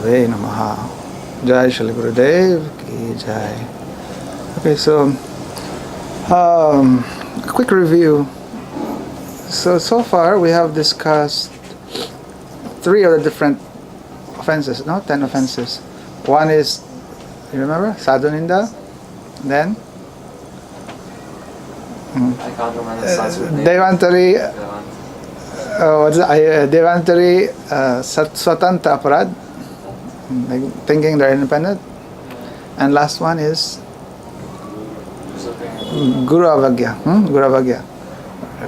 Gurave Namaha. Jai Shri Gurudev Ki Jai. Okay, so a quick review. So far we have discussed 3 of the different offenses, 10 offenses. One is, you remember, Sadhu Ninda, then I can't remember the Sanskrit name. Devantari, Devantari Swatanta Aparad, like thinking they're independent. And last one is Guru Avagya. Guru Avagya.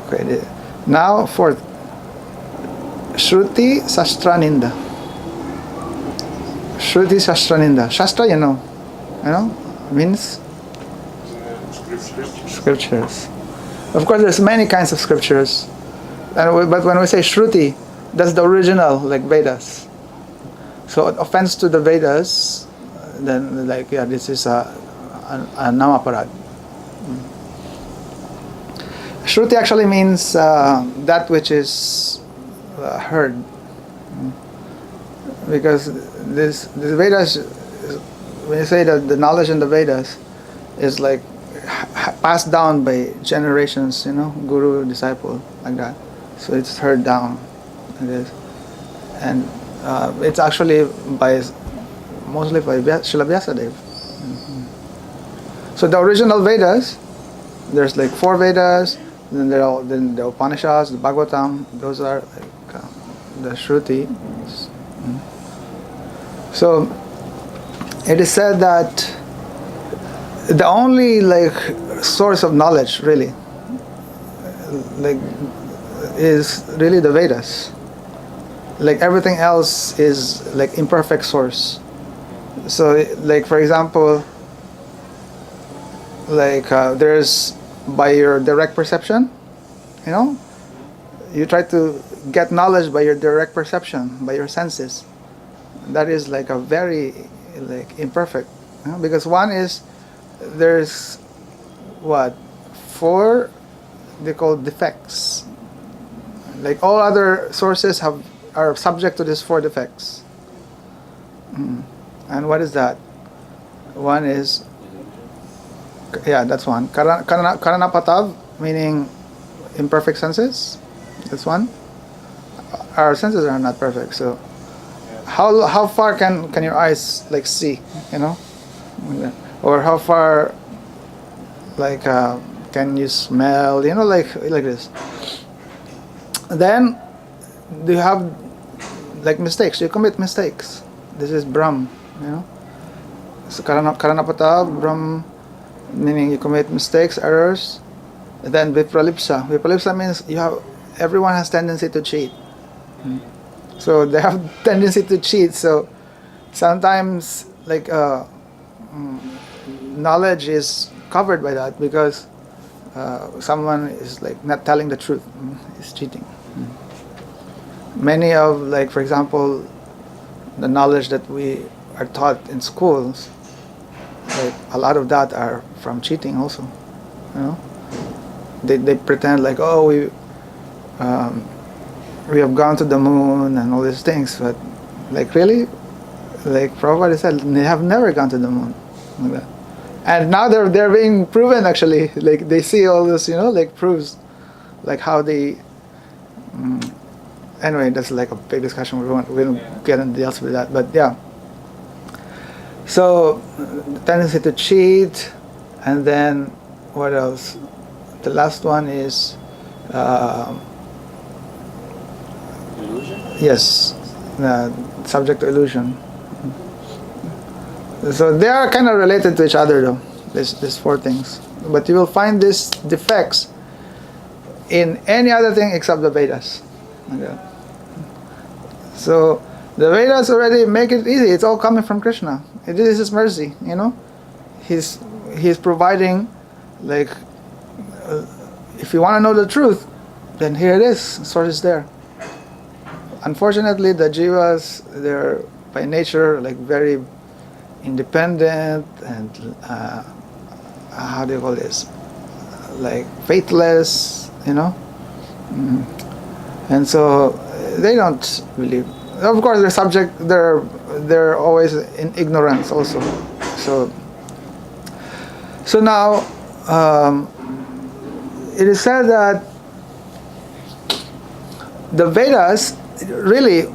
Okay. Now, 4th, Sruti Sastra Ninda. Sruti Sastra Ninda. Shastra, you know, means scriptures. Of course, there's many kinds of scriptures, but when we say Shruti, that's the original, like Vedas. So, offense to the Vedas, then this is a namaparadha. Shruti actually means that which is heard, because this Vedas, when you say that the knowledge in the Vedas is like passed down by generations, guru, disciple, like that. So it's heard down, like this. And it's actually mostly by Srila Vyasadeva. So the original Vedas, there's like 4 Vedas, then the Upanishads, the Bhagavatam, those are like the Shruti. So it is said that the only source of knowledge really is really the Vedas. Like everything else is like imperfect source. So for example, there's by your direct perception, you try to get knowledge by your direct perception, by your senses. That is like a very imperfect, because one is, there's 4 they call defects. Like all other sources are subject to these 4 defects. And what is that? One is, that's one. Karanapatav, meaning imperfect senses. That's one. Our senses are not perfect, so how far can your eyes see, or how far can you smell, like this. Then you have mistakes. You commit mistakes. This is Brahm, So Karanapatav, Brahm, meaning you commit mistakes, errors. And then Vipralipsa. Vipralipsa means everyone has tendency to cheat. So they have tendency to cheat. So sometimes knowledge is covered by that, because someone is not telling the truth, is cheating. Many of for example, the knowledge that we are taught in schools, a lot of that are from cheating also. They pretend we have gone to the moon and all these things, but really, Prabhupada said, they have never gone to the moon, like that. And now they're being proven actually. They see all this, proofs, how they. Anyway, that's a big discussion. We don't get into details with that, but yeah. So, tendency to cheat, and then what else? The last one is illusion. Yes, subject to illusion. So they are kind of related to each other, though. These 4 things, but you will find these defects in any other thing except the Vedas. Okay. So the Vedas already make it easy. It's all coming from Krishna. It is His mercy, He's providing, if you want to know the truth, then here it is. The source is there. Unfortunately, the jivas, they're by nature very independent and how do you call this? Faithless, And so they don't really of course, they're always in ignorance also. So now it is said that the Vedas really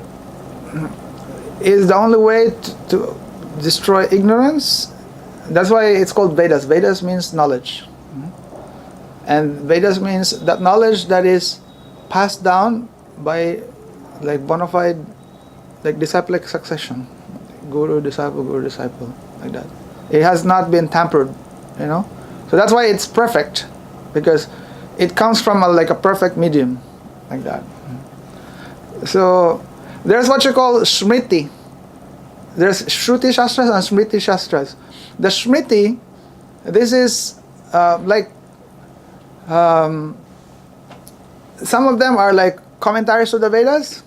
is the only way to destroy ignorance. That's why it's called Vedas. Vedas means knowledge. And Vedas means that knowledge that is passed down by like bona fide, like disciplic succession. Guru, disciple, like that. It has not been tampered, you know. So that's why it's perfect, because it comes from like a perfect medium, like that. So there's what you call Smriti. There's Sruti Sastras and Smriti Sastras. The Smriti, this is some of them are like commentaries to the Vedas,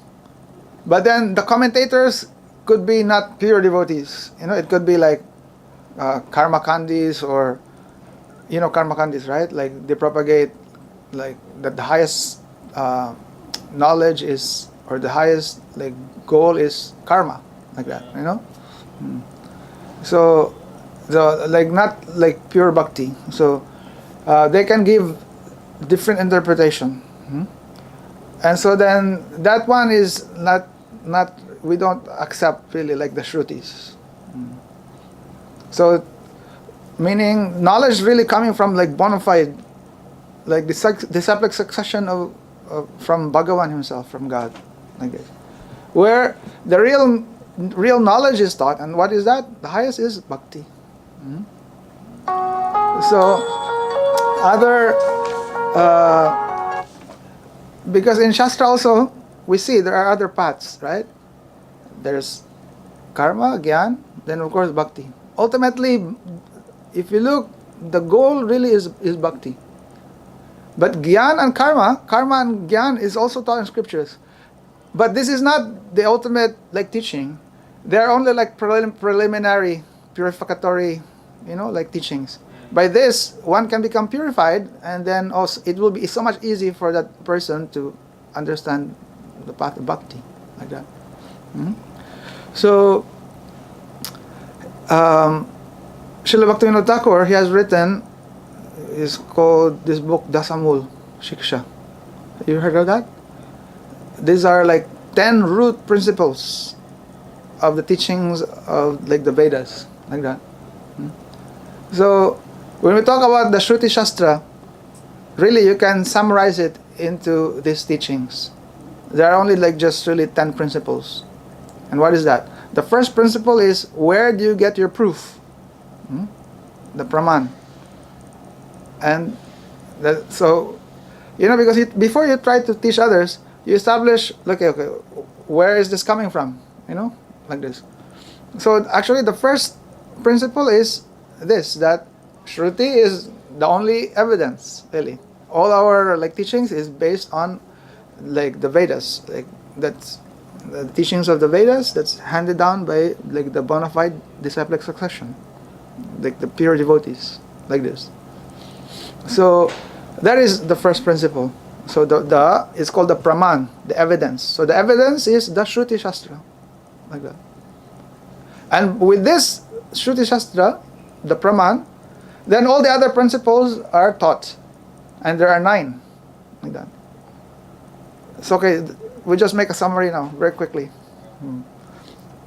but then the commentators could be not pure devotees. You know, it could be like karma kandis, or karma kandis, right? Like they propagate like that the highest knowledge is, or the highest like goal is karma, like that, So like not like pure bhakti. So they can give different interpretation. And so then that one is not we don't accept really like the Shrutis. So meaning knowledge really coming from like bona fide, like the disciplic succession of from Bhagavan himself, from God, like this, where the real knowledge is taught. And what is that? The highest is bhakti. So other because in Shastra also we see there are other paths, right? There's karma, gyan, then of course bhakti. Ultimately, if you look, the goal really is bhakti. But gyan and karma and gyan is also taught in scriptures. But this is not the ultimate like teaching. They are only like preliminary, purificatory, like teachings. By this, one can become purified, and then also it will be so much easier for that person to understand the path of bhakti, like that. So, Srila Bhaktivinoda Thakur, he has written, is called this book Dasamul Shiksha. You heard of that? These are like 10 root principles of the teachings of like the Vedas, like that. So when we talk about the Sruti Shastra, really you can summarize it into these teachings. There are only like just really 10 principles. And what is that? The first principle is, where do you get your proof? The Praman. And so, because before you try to teach others, you establish, okay, where is this coming from? Like this. So actually the first principle is this, that Shruti is the only evidence, really. All our like teachings is based on like the Vedas, like that's the teachings of the Vedas that's handed down by like the bona fide disciplic succession, like the pure devotees, like this. So that is the first principle. So the it's called the Praman, the evidence. So the evidence is the Shruti Shastra, like that. And with this Shruti Shastra, the Praman, then all the other principles are taught, and there are 9, like that. So okay, we just make a summary now, very quickly.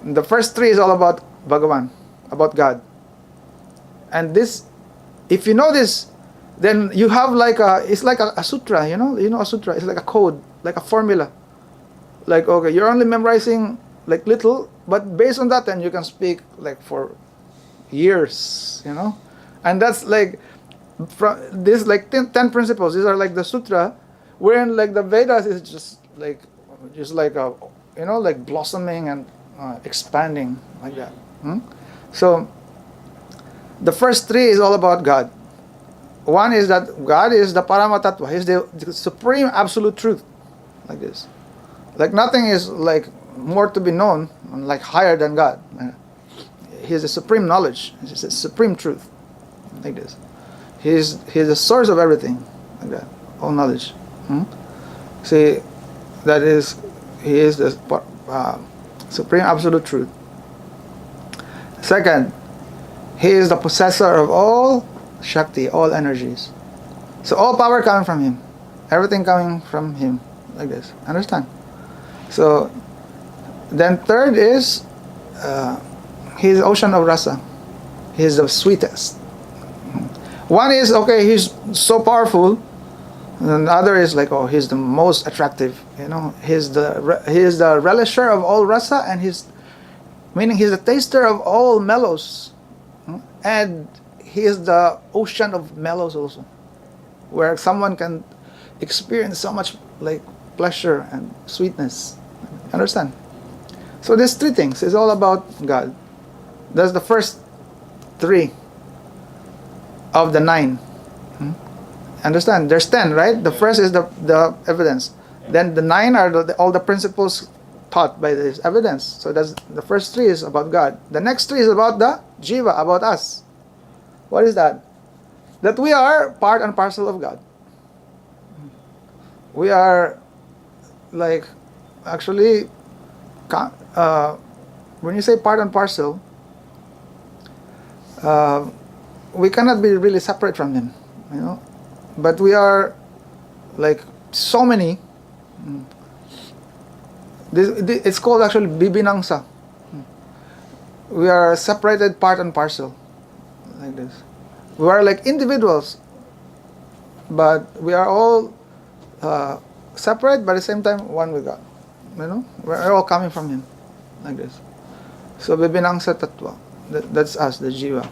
The first 3 is all about Bhagavan, about God. And this, if you know this, then you have like it's like a sutra, a sutra. It's like a code, like a formula. Like, okay, you're only memorizing like little, but based on that, then you can speak like for years, And that's like, from this like 10 principles. These are like the sutra, wherein like the Vedas is just like a, like blossoming and expanding, like that. So the first 3 is all about God. One is that God is the Paramatattva. He's the supreme absolute truth, like this. Like nothing is like more to be known, like higher than God. He is the supreme knowledge. He's the supreme truth, like this. He's the source of everything, like that. All knowledge. See, that is, he is the supreme absolute truth. Second, he is the possessor of all Shakti, all energies. So all power coming from him. Everything coming from him. Like this. Understand? So, then third is, he is ocean of rasa. He is the sweetest. One is, okay, he's so powerful. And the other is like, oh, he's the most attractive. You know, he is the relisher of all rasa, and meaning he's the taster of all mellows. And he is the ocean of mellows also, where someone can experience so much like pleasure and sweetness. Understand? So these three things is all about God. That's the first three of the 9. Understand? There's 10, right? The first is the evidence. Then the 9 are all the principles taught by this evidence. So that's the first 3 is about God. The next 3 is about the jiva, about us. What is that? That we are part and parcel of God. We are like, actually, when you say part and parcel, we cannot be really separate from Him, you know. But we are like so many. It's called actually bibinangsa. We are separated part and parcel, like this. We are like individuals, but we are all separate, but at the same time one with God. You know, we're all coming from Him, like this. So bibinangsa tattva. That's us, the jiva.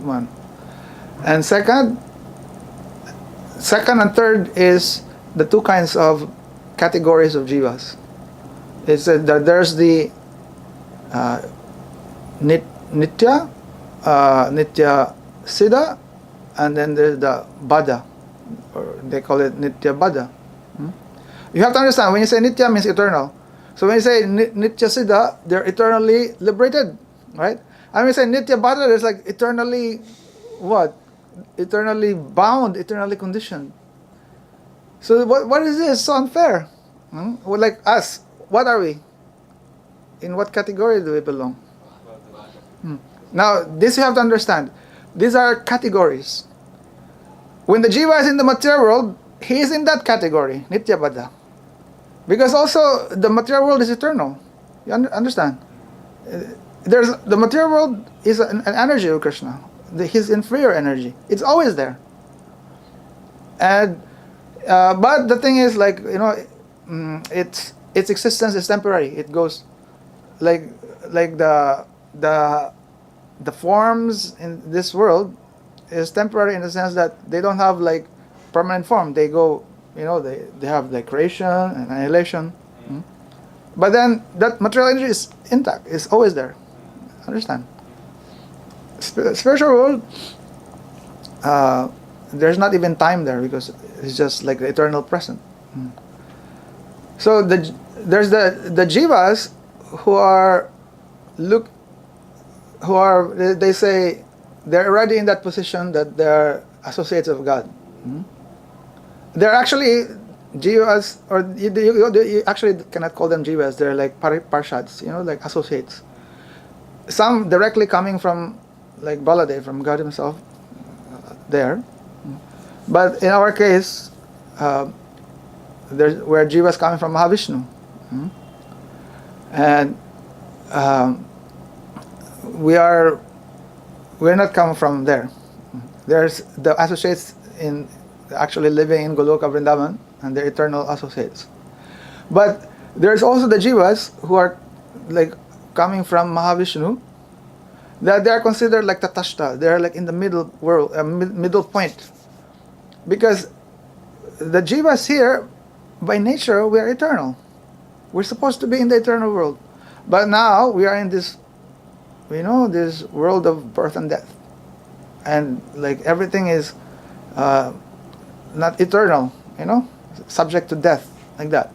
One. And second and third is the two kinds of categories of jivas. It's that there's the nitya, nitya siddha, and then there's the baddha, or they call it nitya baddha. You have to understand, when you say nitya means eternal. So when you say nitya siddha, they're eternally liberated, right? And when you say nitya baddha, it's like eternally what? Eternally bound, eternally conditioned. So what is this? So unfair. Well, like us, what are we? In what category do we belong? Now, this you have to understand. These are categories. When the jiva is in the material world, he is in that category, nitya baddha. Because also the material world is eternal. You understand? The material world is an energy of Krishna. His inferior energy. It's always there. And but the thing is, like, you know, its existence is temporary. It goes like the forms in this world is temporary in the sense that they don't have like permanent form. They go, you know, they have like creation and annihilation. But then that material energy is intact. It's always there. Understand? Spiritual world, there's not even time there because it's just like the eternal present. So there's the jivas they say they're already in that position that they're associates of God. They're actually jivas, or you actually cannot call them jivas. They're like parshads, you know, like associates. Some directly coming from like Baladev, from God Himself, there. But in our case, we're jivas coming from Mahavishnu. And we're not coming from there. There's the associates in actually living in Goloka Vrindavan, and they're eternal associates. But there's also the jivas who are like coming from Mahavishnu, that they are considered like tatashta. They are like in the middle world, middle point. Because the jivas here, by nature, we are eternal. We're supposed to be in the eternal world. But now we are in this, you know, this world of birth and death. And like everything is not eternal, you know, subject to death, like that.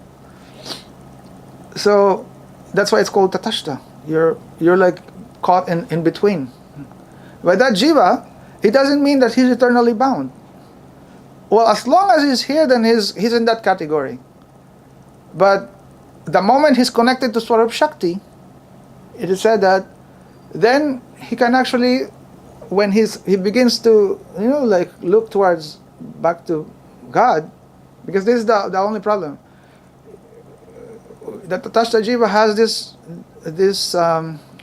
So that's why it's called tatashta. You're like caught in between. But that jiva, it doesn't mean that he's eternally bound. Well, as long as he's here, then he's in that category. But the moment he's connected to Swarup Shakti, it is said that then he can actually, when he begins to, like look towards back to God, because this is the only problem. The Tatastha Jiva has this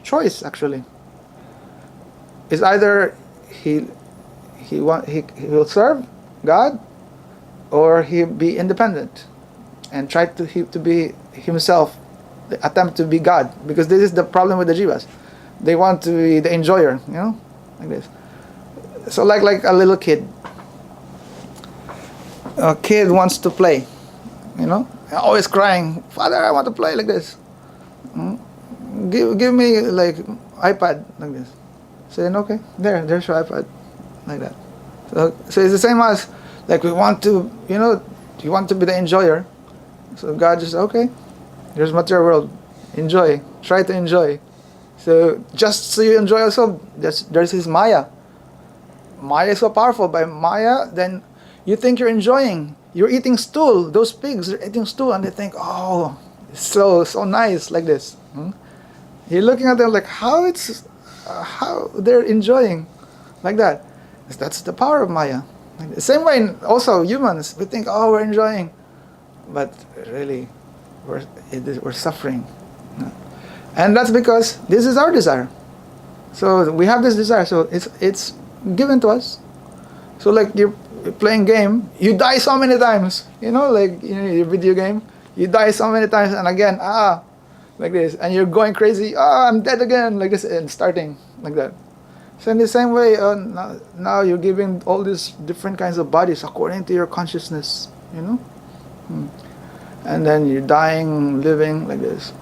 choice actually. It's either he will serve God, or he be independent and try to be himself, attempt to be God, because this is the problem with the jivas. They want to be the enjoyer, like this. So like a little kid. A kid wants to play, always crying, "Father, I want to play," like this. Give me like iPad, like this. So then, okay, there's your iPad, like that. So it's the same as like we want to, you want to be the enjoyer. So God just, okay, there's material world, enjoy, try to enjoy. So just so you enjoy also, there's his Maya. Maya is so powerful. By Maya, then you think you're enjoying. You're eating stool. Those pigs are eating stool, and they think, oh, it's so nice, like this. You're looking at them like how they're enjoying, like that. That's the power of Maya. The same way, also humans, we think, oh, we're enjoying, but really, we're suffering, and that's because this is our desire. So we have this desire. So it's given to us. So like you're playing game, you die so many times. Like your video game, you die so many times, and again, like this, and you're going crazy. I'm dead again, like this, and starting like that. So in the same way, now you're giving all these different kinds of bodies according to your consciousness, and then you're dying, living like this.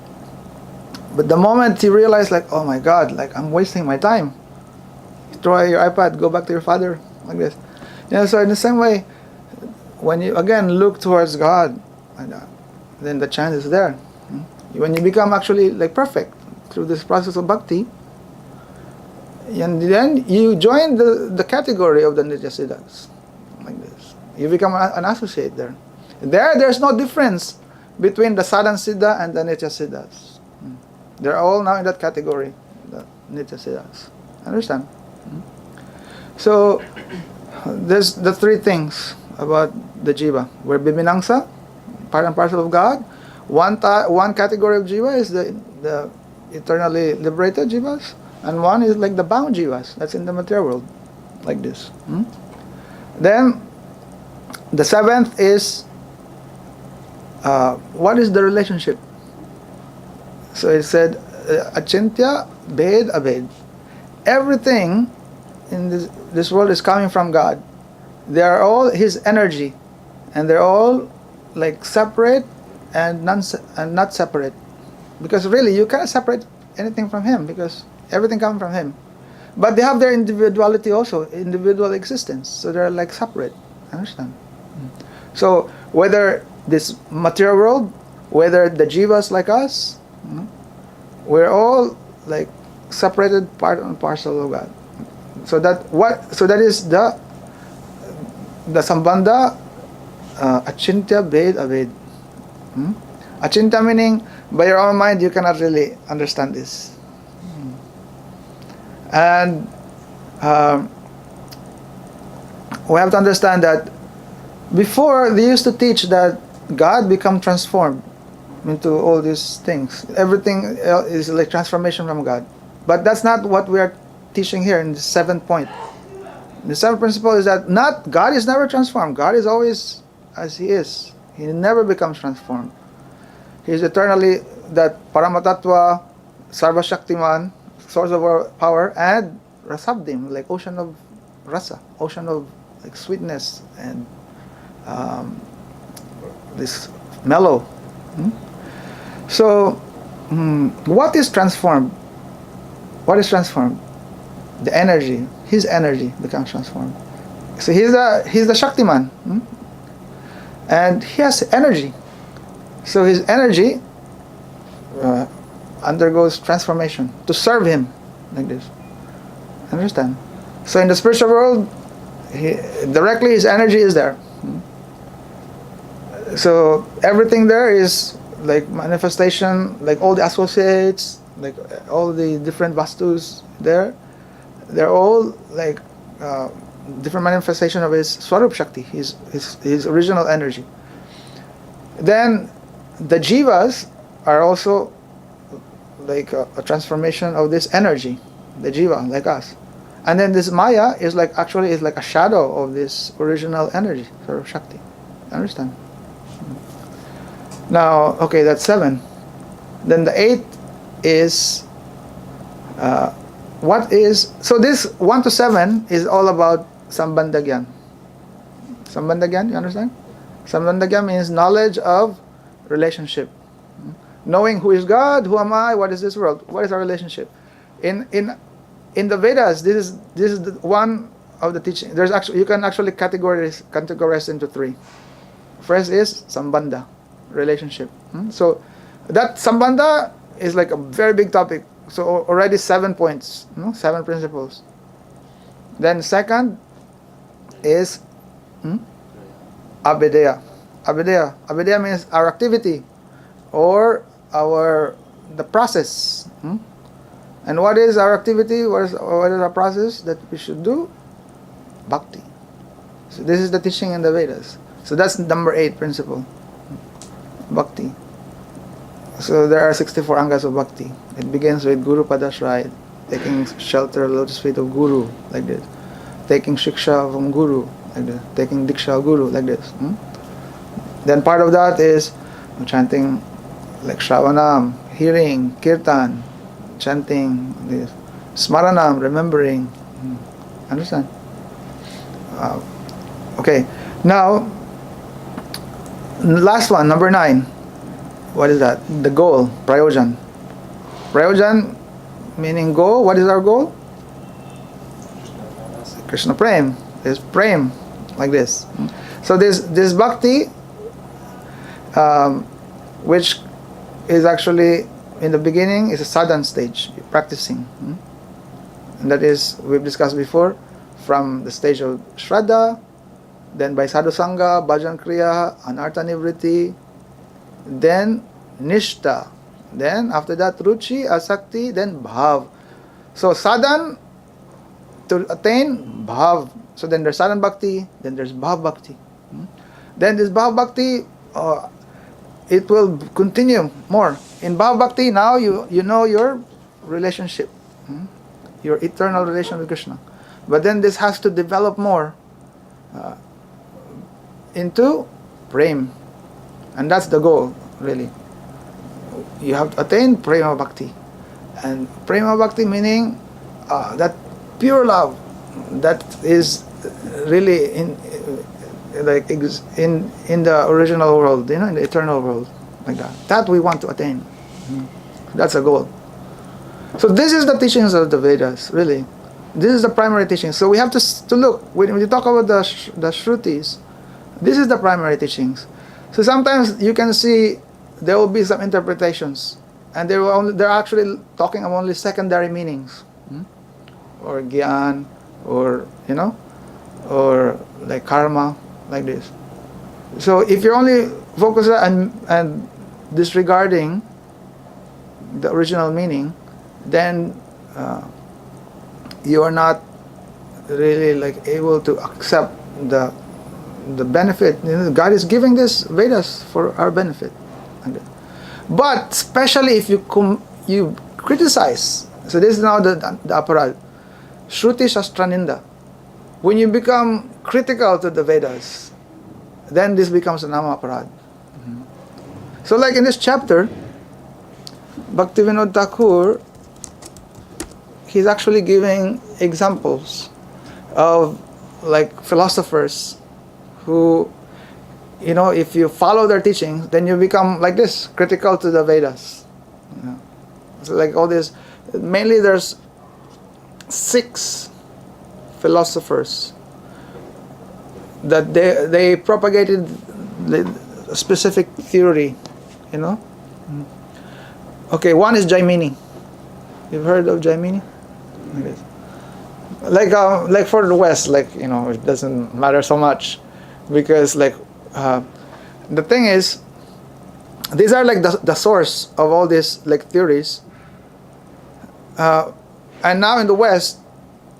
But the moment you realize, like, oh my God, like I'm wasting my time, you throw away your iPad, go back to your father, like this. So in the same way, when you again look towards God, then the chance is there. When you become actually like perfect through this process of bhakti, and then you join the category of the Nitya Siddhas, like this. You become an associate there. There's no difference between the Sadhan Siddha and the Nitya Siddhas. They're all now in that category, the Nitya Siddhas. Understand? So there's the three things about the jiva. We're Bibinangsa, part and parcel of God. One category of jiva is the eternally liberated jivas, and one is like the bound jivas, that's in the material world, like this. Then the seventh is what is the relationship? So it said achintya bhed abhed. Everything in this world is coming from God. They are all His energy, and they're all like separate and not separate, because really you cannot separate anything from Him, because everything comes from Him. But they have their individuality also, individual existence, so they're like separate. Understand? So whether this material world, whether the jivas like us, we're all like separated part and parcel of God. So that is the sambandha achintya bhed abhed. Achintya meaning by your own mind you cannot really understand this. And we have to understand that before they used to teach that God become transformed into all these things. Everything is like transformation from God. But that's not what we are teaching here in the seventh point. The seventh principle is that God is never transformed. God is always as He is. He never becomes transformed. He is eternally that Paramatatva, Sarva Shaktiman, source of our power, and Rasabdim, like ocean of rasa, ocean of like sweetness and this mellow. So, what is transformed? What is transformed? The energy, His energy becomes transformed. So he's the Shaktiman, and he has energy. So his energy undergoes transformation to serve Him, like this. Understand? So in the spiritual world, directly His energy is there. So everything there is like manifestation, like all the associates, like all the different vastus there, they're all like different manifestation of his Swarup Shakti, his original energy. Then the jivas are also like a transformation of this energy, the jiva, like us. And then this Maya is like actually is like a shadow of this original energy, Swarup Shakti. Understand? Now, okay, that's 7. Then the 8 is what is, so this 1 to 7 is all about Sambandhagyan. Sambandhagyan, you understand? Sambandhagyan means knowledge of relationship. Knowing who is God, who am I, what is this world, what is our relationship. In the Vedas, this is the one of the teaching. There's actually, you can actually categorize into 3. First is Sambandha, relationship. So that Sambandha is like a very big topic. So already 7 points, 7 principles. Then second is Abhideya. Abhideya means our activity or the process. And what is our activity? What is our process that we should do? Bhakti. So this is the teaching in the Vedas. So that's number 8 principle. Bhakti. So there are 64 angas of bhakti. It begins with Guru Padashraya, taking shelter of the lotus feet of Guru, like this. Taking Shiksha from Guru, like this. Taking Diksha of Guru, like this. Then part of that is chanting like Shravanam, hearing, Kirtan, chanting this. Smaranam, remembering. Understand? Okay. Now, last one, number 9. What is that? The goal, prayojan. Prayojan meaning goal. What is our goal? Krishna Prem. There's Prem, like this. So this bhakti, which is actually in the beginning is a sadhan stage, practicing. And that is, we've discussed before, from the stage of Shraddha, then by Sadhu Sangha, Bhajan Kriya, Anartha Nivritti, then Nishta, then after that Ruchi, Asakti, then Bhav. So sadhan to attain Bhav. So then there's sadhan bhakti, then there's Bhav bhakti. Then this Bhav bhakti, it will continue more. In Bhav bhakti, now you know your relationship, your eternal relation with Krishna. But then this has to develop more into Prem. And that's the goal, really. You have to attain Prema Bhakti. And Prema Bhakti meaning that pure love that is really in the original world, in the eternal world, like that. That we want to attain. That's a goal. So this is the teachings of the Vedas, really. This is the primary teaching. So we have to look, when you talk about the Shrutis, this is the primary teachings. So sometimes you can see there will be some interpretations, and they're actually talking of only secondary meanings, or gyan, or or like karma, like this. So if you're only focused and disregarding the original meaning, then you are not really like able to accept the benefit. God is giving this Vedas for our benefit. But especially if you criticize, so this is now the aparad, Sruti Sastra Ninda. When you become critical to the Vedas, then this becomes a namaparadha. So like in this chapter, Bhaktivinoda Thakur, he's actually giving examples of like philosophers who, if you follow their teachings, then you become like this, critical to the Vedas. So like all this, mainly there's 6 philosophers that they propagated a specific theory, Okay, one is Jaimini. You've heard of Jaimini? Like for the West, it doesn't matter so much, because the thing is, these are like the source of all these like theories. And now in the West,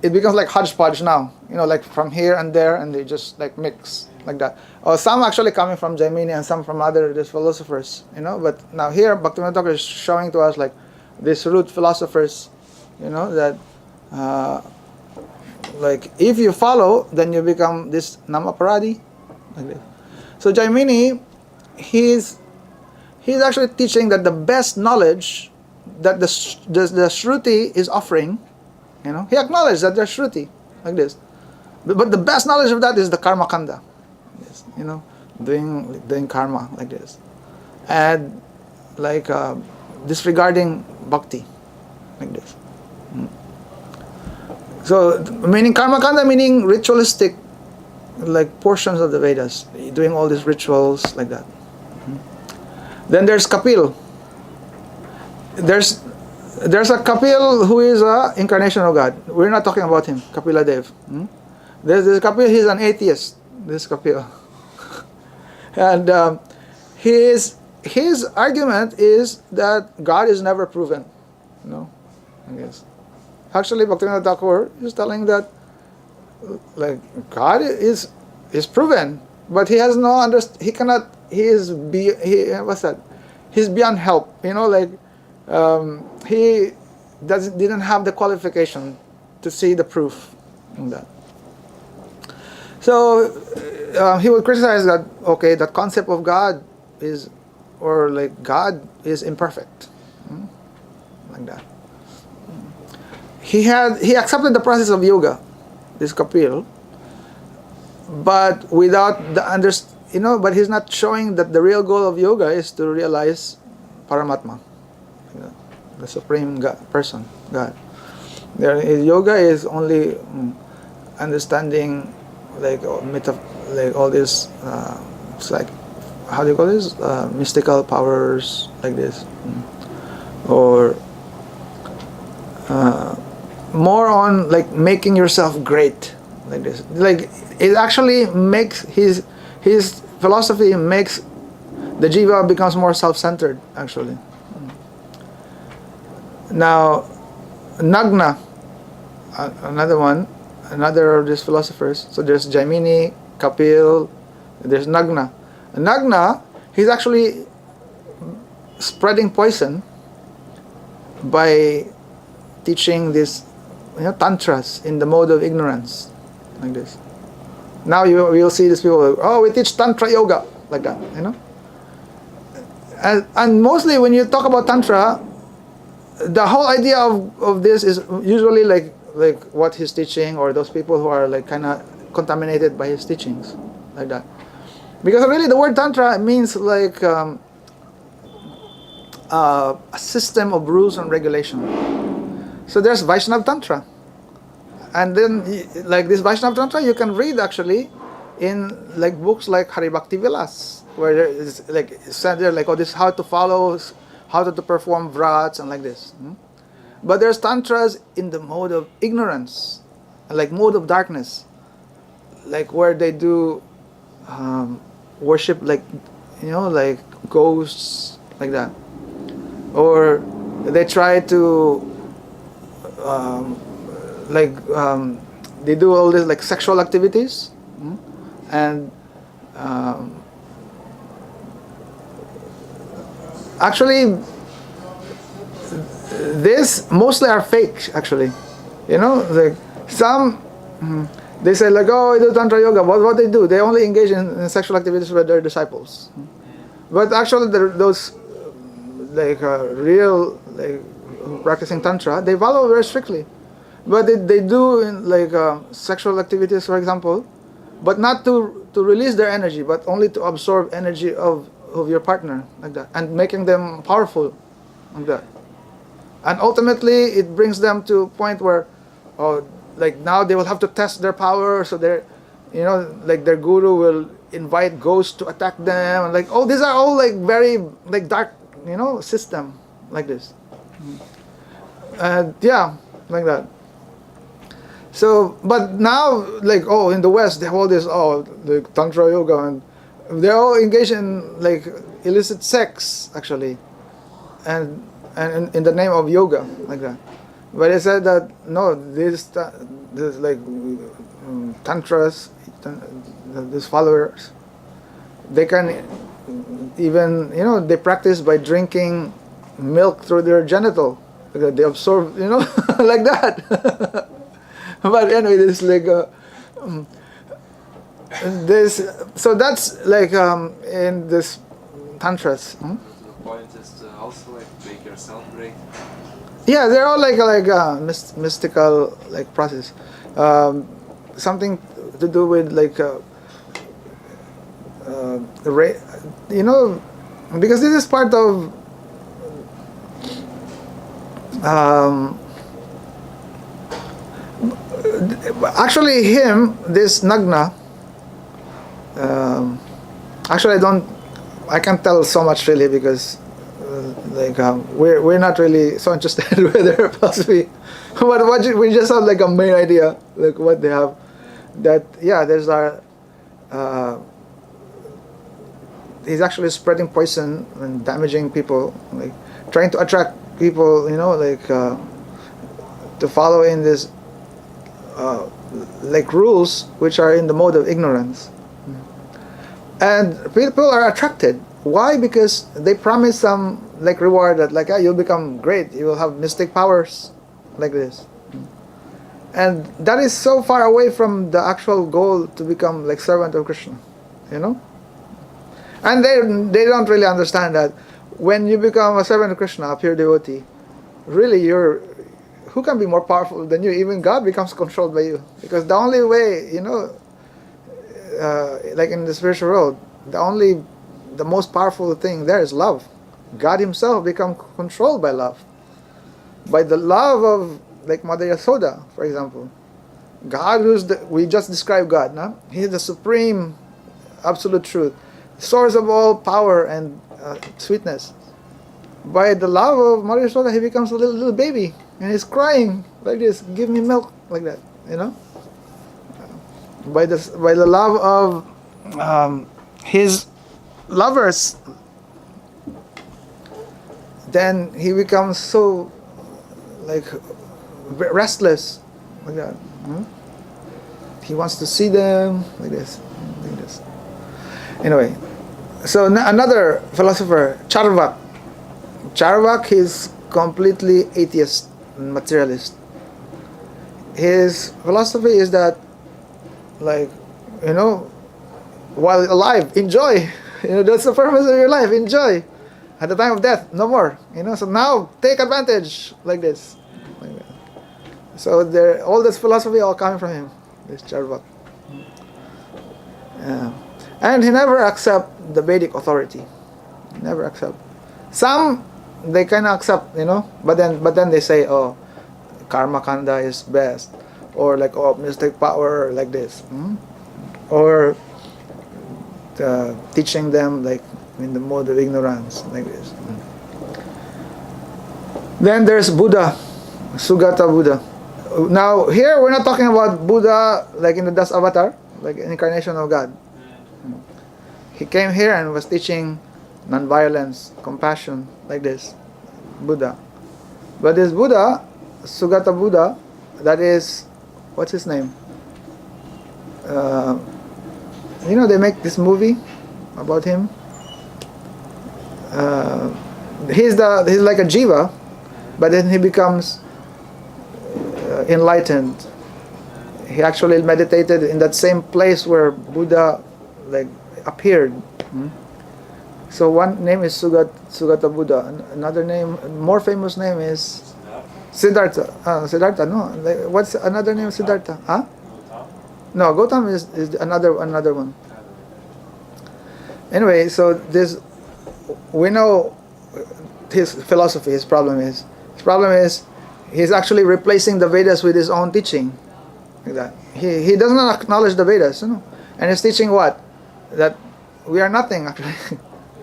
it becomes like hodgepodge now. Like from here and there, and they just like mix like that. Or some actually coming from Jaimini and some from other these philosophers. But now here, Bhaktivinoda Thakur is showing to us like these root philosophers. That like if you follow, then you become this namaparadha. Like this. So Jaimini, he's actually teaching that the best knowledge that the Shruti is offering, he acknowledged that there's Shruti, like this. But the best knowledge of that is the karma kanda, yes, doing karma, like this. And like disregarding bhakti, like this. So, meaning karma kanda, meaning ritualistic, like portions of the Vedas, doing all these rituals, like that. Then there's Kapil. There's a Kapil who is a incarnation of God. We're not talking about him, Kapila Dev. There's Kapil. He's an atheist. This Kapil, and his argument is that God is never proven. I guess. Actually, Bhaktivinoda Thakur is telling that like God is proven, but he has no he cannot. He's beyond help. He didn't have the qualification to see the proof in that. So he would criticize that. Okay, that concept of God is, or like God is imperfect, like that. He accepted the process of yoga, this Kapil, but without the but he's not showing that the real goal of yoga is to realize Paramatma, the supreme God, person, God. Yoga is only understanding like like all this. It's like, how do you call this? Mystical powers, like this, or more on like making yourself great, like this. Like it actually makes his philosophy makes the jiva becomes more self-centered, actually. Now, Nagna, another of these philosophers. So there's Jaimini, Kapil, there's Nagna. Nagna, he's actually spreading poison by teaching this tantras in the mode of ignorance, like this. Now you'll see these people, we teach tantra yoga, like that, and mostly when you talk about tantra, the whole idea of this is usually like what he's teaching, or those people who are like kind of contaminated by his teachings, like that. Because really the word tantra means like a system of rules and regulation. So there's Vaishnava tantra, and then like this Vaishnava tantra you can read actually in like books like Hari Bhakti Vilas, where there is like said there like this how to follow, how to perform vrats and like this. But there's tantras in the mode of ignorance, like mode of darkness, like where they do worship like like ghosts, like that, or they try to they do all this like sexual activities, and actually this mostly are fake, actually. Like some they say like, I do tantra yoga. What they do, they only engage in sexual activities with their disciples, but actually those like real like practicing tantra, they follow very strictly, but they do in like sexual activities, for example, but not to release their energy, but only to absorb energy of your partner, like that, and making them powerful, like that. And ultimately it brings them to a point where like now they will have to test their power, so they're like their guru will invite ghosts to attack them, and like these are all like very like dark system, like this. Yeah, like that. So but now like in the West they have all this like tantra yoga, and they're all engaged in like illicit sex actually, and in the name of yoga, like that. But he said that no, this like tantras, these followers, they can even, they practice by drinking milk through their genital, because they absorb, like that. But anyway, this like this. So that's like in this tantras. The point is to also like make yourself great. Yeah, they're all like mystical like process. Something to do with like because this is part of actually this Nagna. Actually, I can't tell so much really, because we're not really so interested with their philosophy. But we just have like a main idea, like what they have. That there's he's actually spreading poison and damaging people, like trying to attract people, to follow in this like rules which are in the mode of ignorance. And people are attracted. Why? Because they promise some like reward that like you'll become great, you will have mystic powers, like this. And that is so far away from the actual goal to become like servant of Krishna, And they don't really understand that when you become a servant of Krishna, a pure devotee, really who can be more powerful than you? Even God becomes controlled by you, because the only way, like in the spiritual world, the most powerful thing there is love. God Himself becomes controlled by love, by the love of like Mother Yasoda, for example. God, we just described God, no? He is the supreme, absolute truth, source of all power and sweetness. By the love of Mother Yasoda, He becomes a little baby, and he's crying like this, "Give me milk," like that, By the love of his lovers, then he becomes so like restless, like that. He wants to see them like this. Anyway, so another philosopher, Charvak is completely atheist and materialist. His philosophy is that, like, while alive, enjoy. That's the purpose of your life. Enjoy. At the time of death, no more. So now take advantage, like this. So all this philosophy all coming from him, this Charvak. And he never accept the Vedic authority. Never accept. Some they kind of accept, but then they say, oh, karma kanda is best, or like, oh, mystic power, like this, or teaching them like in the mode of ignorance, like this. Then there's Buddha, Sugata Buddha. Now here we're not talking about Buddha like in the Das Avatar, like incarnation of God. He came here and was teaching non-violence, compassion, like this, Buddha. But this Buddha, Sugata Buddha, that is, what's his name? They make this movie about him. He's like a jiva, but then he becomes enlightened. He actually meditated in that same place where Buddha like appeared. So one name is Sugata Buddha. Another name, more famous name is Siddhartha. Siddhartha, no. What's another name of Siddhartha? Huh? No, Gautam is another one. Anyway, so we know his philosophy. His problem is he's actually replacing the Vedas with his own teaching. Like that. He does not acknowledge the Vedas, and he's teaching what? That we are nothing actually.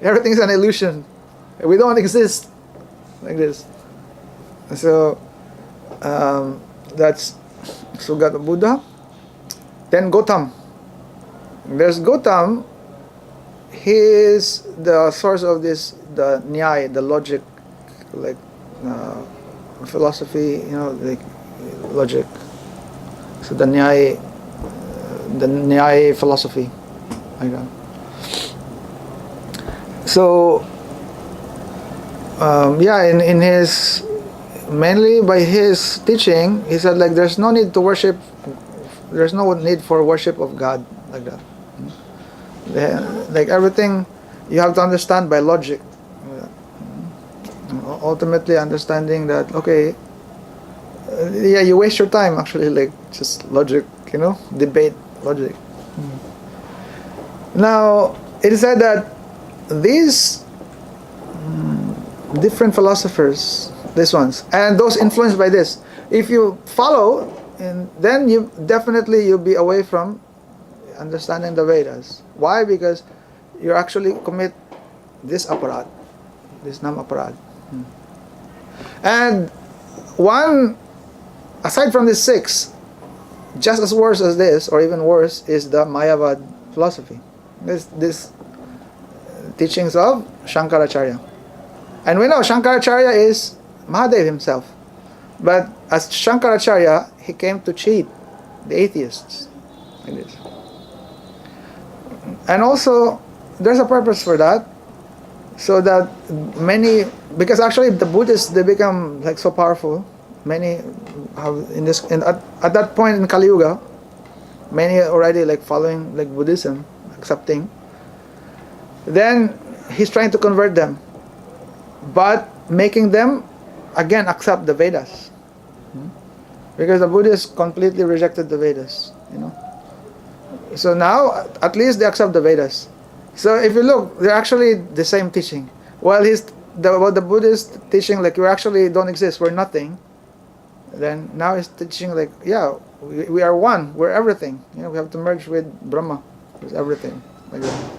Everything is an illusion. We don't exist, like this. So that's Sugata Buddha. Then Gautam. There's Gautam. he is the source of this, the nyaya, the logic, like philosophy, like logic. So the nyaya philosophy, like that. So in his, mainly by his teaching, he said like there's no need for worship of God, like that. Like everything you have to understand by logic. Ultimately understanding that, okay, you waste your time actually, like just logic, debate logic. Now it is said that these different philosophers, these ones, and those influenced by this, if you follow, and then you'll be away from understanding the Vedas. Why? Because you actually commit this aparad, this namaparadha. And one, aside from these 6, just as worse as this, or even worse, is the Mayavad philosophy. This teachings of Shankaracharya. And we know Shankaracharya is Mahadev himself. But as Shankaracharya, he came to cheat the atheists. Like this. And also, there's a purpose for that. So that many, because actually the Buddhists, they become like so powerful. Many have at that point in Kali Yuga, many already like following like Buddhism, accepting. Then he's trying to convert them, but making them again accept the Vedas, because the Buddhists completely rejected the Vedas. So now at least they accept the Vedas. So if you look, they're actually the same teaching. While the Buddhist teaching like we actually don't exist, we're nothing. Then now he's teaching like, we are one, we're everything. We have to merge with Brahma, with everything, like that.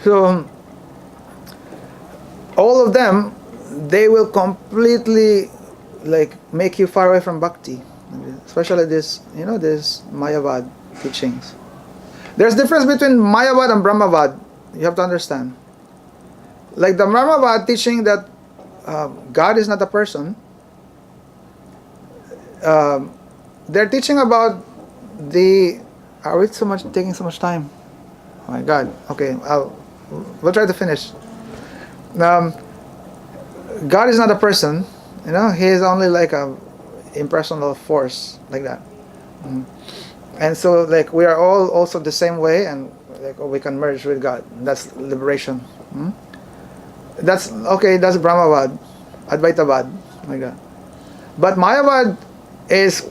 So all of them, they will completely like make you far away from bhakti, especially this Mayavad teachings. There's difference between Mayavad and Brahmavad. You have to understand. Like the Brahmavad teaching that God is not a person. They're teaching about the. Are we taking so much time? Oh my God. Okay, we'll try to finish. God is not a person. He is only like a impersonal force, like that. And so like we are all also the same way, and like we can merge with God. That's liberation. That's okay. That's Brahmavad, Advaitavad, like that. But Mayavad is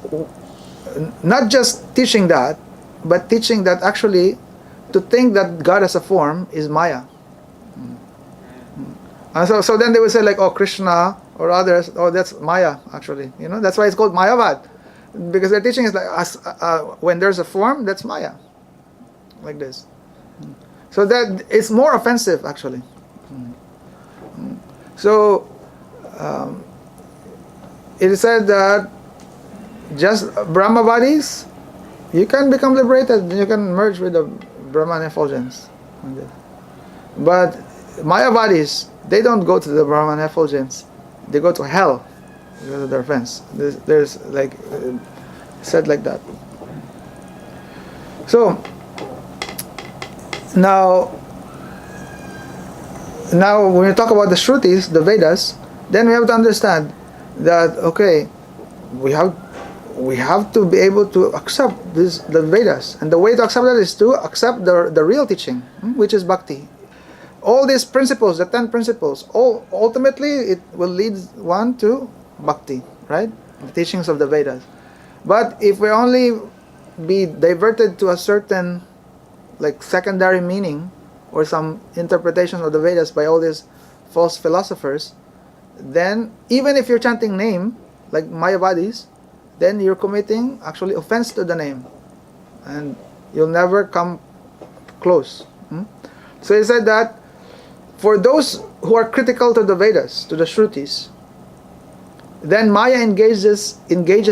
not just teaching that, but teaching that actually to think that God as a form is Maya. And so then they will say like, oh, Krishna or others, oh, that's Maya actually. That's why it's called Mayavad. Because their teaching is like, when there's a form, that's Maya. Like this. So that it's more offensive actually. So it is said that just Brahmavadis, you can become liberated, you can merge with the Brahman effulgence. But Mayavadis, they don't go to the Brahman effulgence, they go to hell because of their offense. There's like said like that. So now when we talk about the Shrutis, the Vedas, then we have to understand that okay, we have to be able to accept the Vedas, and the way to accept that is to accept the real teaching, which is bhakti. All these principles, the 10 principles, ultimately it will lead one to bhakti, right? The teachings of the Vedas. But if we only be diverted to a certain like secondary meaning or some interpretation of the Vedas by all these false philosophers, then even if you're chanting name like Mayavadis, then you're committing actually offense to the name, and you'll never come close. So he said that for those who are critical to the Vedas, to the Shrutis, then Maya engages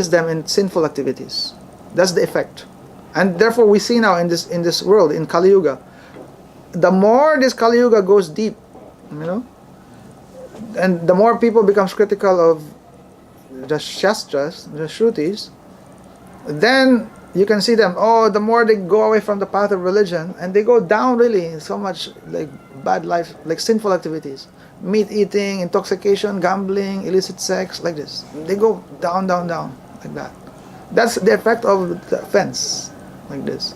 them in sinful activities. That's the effect. And therefore we see now in this world, in Kali Yuga, the more this Kali Yuga goes deep, and the more people becomes critical of the Shastras, the Shrutis, then you can see them, the more they go away from the path of religion, and they go down really so much, like bad life, like sinful activities, meat eating, intoxication, gambling, illicit sex, like this. They go down, down, down, like that. That's the effect of the offense, like this.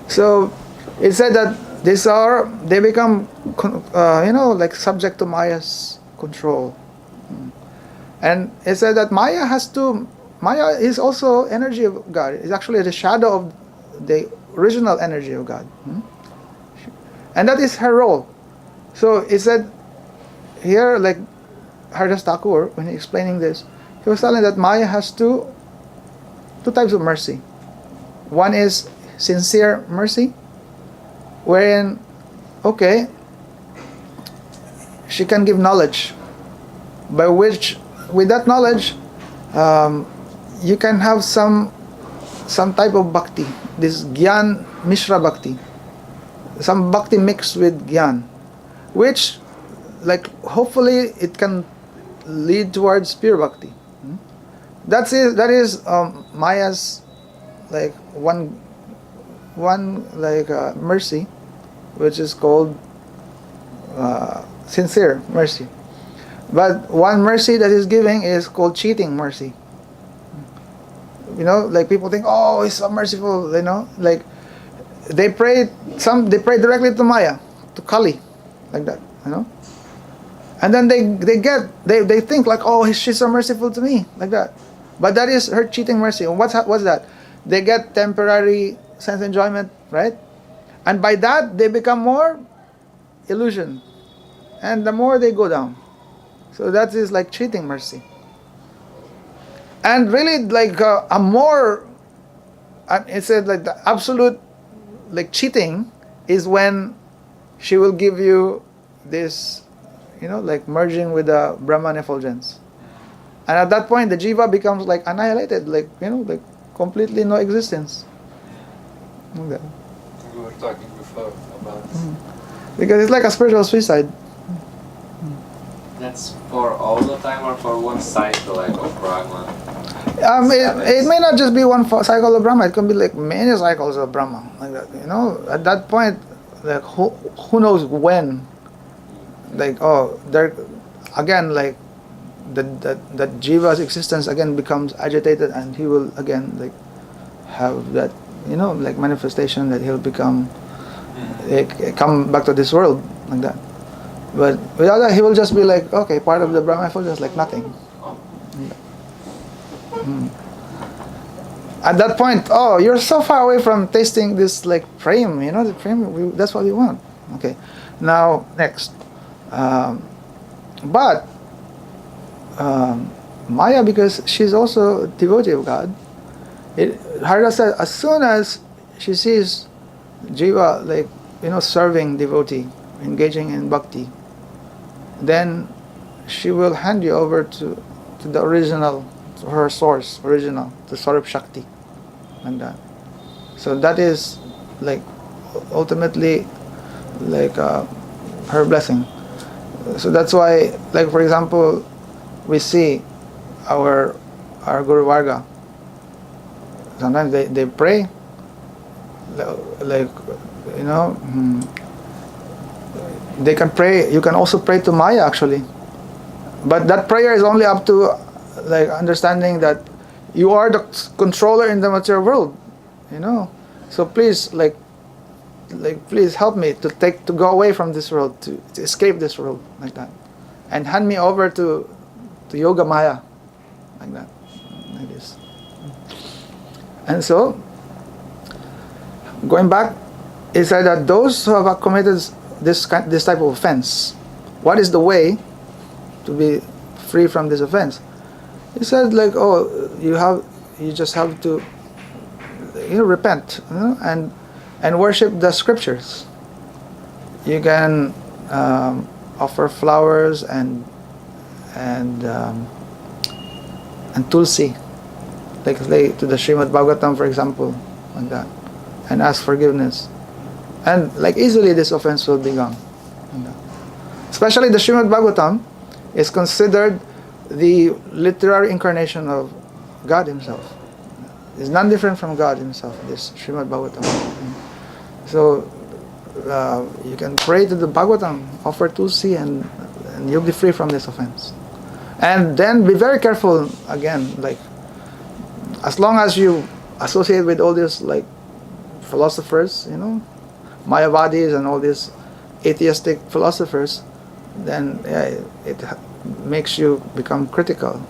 So it said that they become like subject to Maya's control. And it said that Maya is also energy of God. It's actually the shadow of the original energy of God. And that is her role. So it said here, like Haridas Thakur, when he explaining this, he was telling that Maya has two types of mercy. One is sincere mercy, wherein, she can give knowledge, by which, with that knowledge, you can have some type of bhakti, this Gyan Mishra Bhakti, some bhakti mixed with Gyan, which, like, hopefully it can lead towards pure bhakti. That is Maya's, like, one like mercy, which is called sincere mercy. But one mercy that is giving is called cheating mercy. Like people think, he's so merciful, like they pray directly to Maya, to Kali, like that, and then they think like, she's so merciful to me, like that. But that is her cheating mercy. And what's that? They get temporary sense enjoyment, right? And by that they become more illusion, and the more they go down. So that is like cheating mercy. And really, like a more, it said, like the absolute, like cheating is when she will give you this, like merging with the Brahman effulgence. And at that point, the jiva becomes like annihilated, like, like completely no existence. Okay. We were talking before about Because it's like a spiritual suicide. That's for all the time or for one cycle, like of Brahman? It may not just be one cycle of Brahma. It can be like many cycles of Brahma, like that. At that point, like who knows when? Like there again, like that jiva's existence again becomes agitated, and he will again like have that like manifestation that he'll become come back to this world, like that. But without that, he will just be like, part of the Brahma effulgence, like nothing. At that point, you're so far away from tasting this like prem, the prem, that's what we want. Okay, now next. But Maya, because she's also a devotee of God, Harda said, as soon as she sees jiva like serving devotee, engaging in bhakti, then she will hand you over to the original, to her source, original, to Swarup Shakti, like that. So that is like ultimately like her blessing. So that's why, like for example, we see our Guru Varga. Sometimes they pray, like they can pray. You can also pray to Maya actually, but that prayer is only up to like understanding that you are the controller in the material world, So please, like please help me to go away from this world, to escape this world, like that, and hand me over to Yoga Maya, like that, like this. And so, going back, it said that those who have committed this type of offense, what is the way to be free from this offense? He said like, you just have to repent, and worship the scriptures. You can offer flowers and tulsi, like to the Srimad Bhagavatam, for example, like that, and ask forgiveness. And like easily this offense will be gone. Especially the Srimad Bhagavatam is considered the literary incarnation of God Himself. It's not different from God Himself, this Srimad Bhagavatam. So you can pray to the Bhagavatam, offer tulsi, and you'll be free from this offense. And then be very careful again, like as long as you associate with all these like philosophers, Mayavadis and all these atheistic philosophers, then it makes you become critical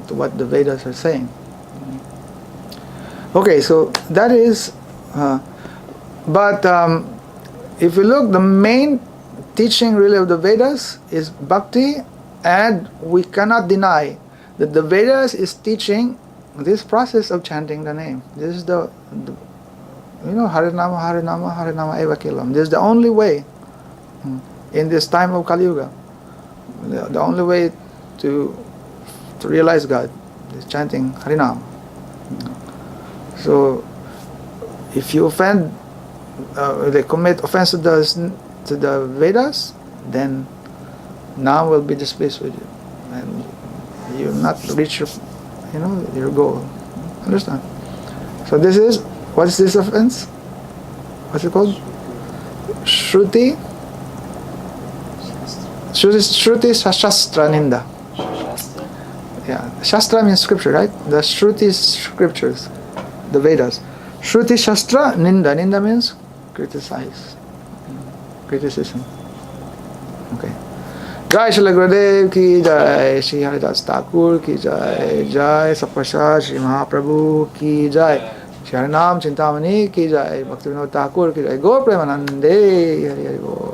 to what the Vedas are saying. Okay, so that is, but if you look, the main teaching really of the Vedas is bhakti, and we cannot deny that the Vedas is teaching this process of chanting the name. This is the Harinama, Harinama, Harinama eva kevalam. This is the only way in this time of Kali Yuga. The only way to realize God is chanting Harinama. So, if you offend, they commit offense to the Vedas, then Nam will be displeased with you, and you will not reach your goal. Understand? So this is, what is this offense? What's it called? Sruti Sastra Ninda. Yeah, Shastra means scripture, right? The Sruti Scriptures, the Vedas. Sruti Sastra Ninda. Ninda means criticize, criticism. Okay. Jai Shri Gurudev ki jai, Sri Haridas Thakur ki jai, Jai Sapasha Sri Mahaprabhu ki jai, Sri Harinama Cintamani ki jai, Bhaktivinoda Thakur ki jai, Gaur Premanande, Hari Hari Bol.